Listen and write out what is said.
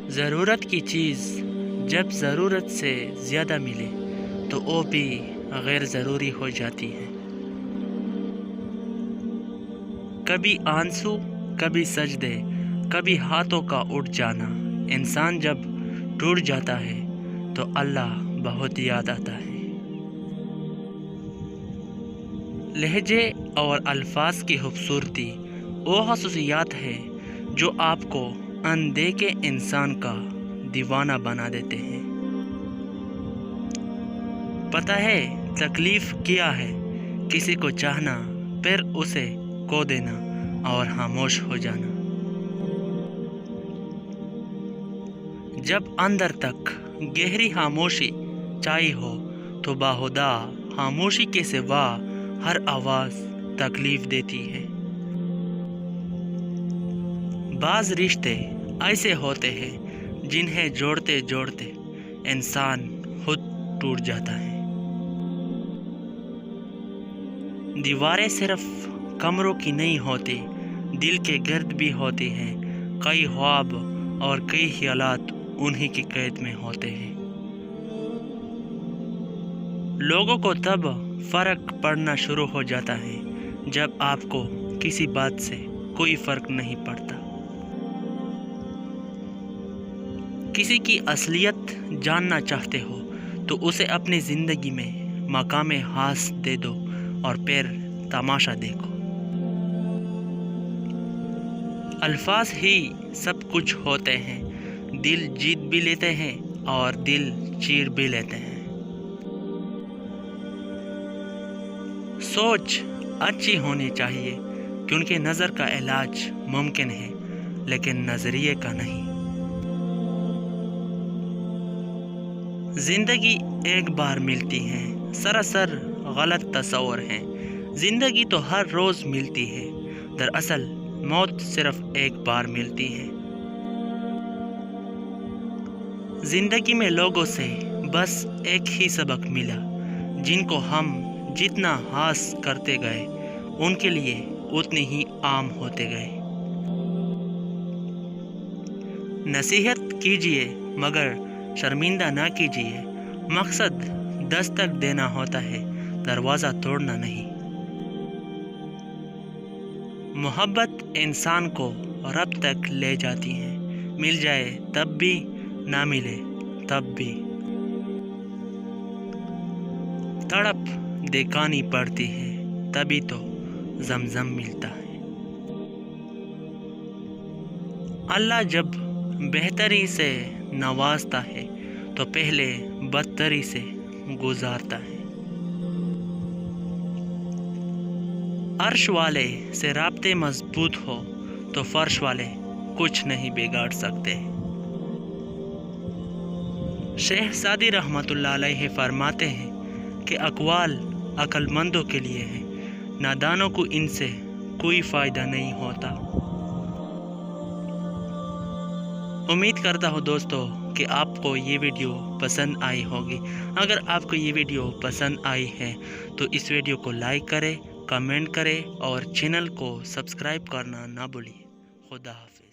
ضرورت کی چیز جب ضرورت سے زیادہ ملے تو وہ بھی غیر ضروری ہو جاتی ہے۔ کبھی آنسو، کبھی سجدے، کبھی ہاتھوں کا اٹھ جانا، انسان جب ٹوٹ جاتا ہے تو اللہ بہت یاد آتا ہے۔ لہجے اور الفاظ کی خوبصورتی وہ خصوصیات ہے جو آپ کو اندیکھے انسان کا دیوانہ بنا دیتے ہیں۔ پتہ ہے تکلیف کیا ہے؟ کسی کو چاہنا، پھر اسے کھو دینا اور خاموش ہو جانا۔ جب اندر تک گہری خاموشی چاہیے ہو تو باہدہ خاموشی کے سوا ہر آواز تکلیف دیتی ہے۔ بعض رشتے ایسے ہوتے ہیں جنہیں جوڑتے جوڑتے انسان خود ٹوٹ جاتا ہے۔ دیواریں صرف کمروں کی نہیں ہوتی، دل کے گرد بھی ہوتی ہیں۔ کئی خواب اور کئی خیالات انہی کی قید میں ہوتے ہیں۔ لوگوں کو تب فرق پڑنا شروع ہو جاتا ہے جب آپ کو کسی بات سے کوئی فرق نہیں پڑتا۔ کسی کی اصلیت جاننا چاہتے ہو تو اسے اپنی زندگی میں مقام خاص دے دو اور پھر تماشا دیکھو۔ الفاظ ہی سب کچھ ہوتے ہیں، دل جیت بھی لیتے ہیں اور دل چیر بھی لیتے ہیں۔ سوچ اچھی ہونی چاہیے کیونکہ نظر کا علاج ممکن ہے لیکن نظریے کا نہیں۔ زندگی ایک بار ملتی ہے، سراسر غلط تصور ہے۔ زندگی تو ہر روز ملتی ہے، دراصل موت صرف ایک بار ملتی ہے۔ زندگی میں لوگوں سے بس ایک ہی سبق ملا، جن کو ہم جتنا حاصل کرتے گئے ان کے لیے اتنے ہی عام ہوتے گئے۔ نصیحت کیجیے مگر شرمندہ نہ کیجیے، مقصد دستک دینا ہوتا ہے، دروازہ توڑنا نہیں۔ محبت انسان کو رب تک لے جاتی ہے، مل جائے تب بھی، نہ ملے تب بھی۔ تڑپ دکھانی پڑتی ہے تبھی تو زمزم ملتا ہے۔ اللہ جب بہتری سے نوازتا ہے تو پہلے بدتری سے گزارتا ہے۔ عرش والے سے رابطے مضبوط ہو تو فرش والے کچھ نہیں بگاڑ سکتے۔ شیخ سعدی رحمۃ اللہ علیہ فرماتے ہیں کہ اقوال عقل مندوں کے لیے ہیں، نادانوں کو ان سے کوئی فائدہ نہیں ہوتا۔ امید کرتا ہوں دوستو کہ آپ کو یہ ویڈیو پسند آئی ہوگی۔ اگر آپ کو یہ ویڈیو پسند آئی ہے تو اس ویڈیو کو لائک کریں، کمنٹ کریں اور چینل کو سبسکرائب کرنا نہ بھولیں۔ خدا حافظ۔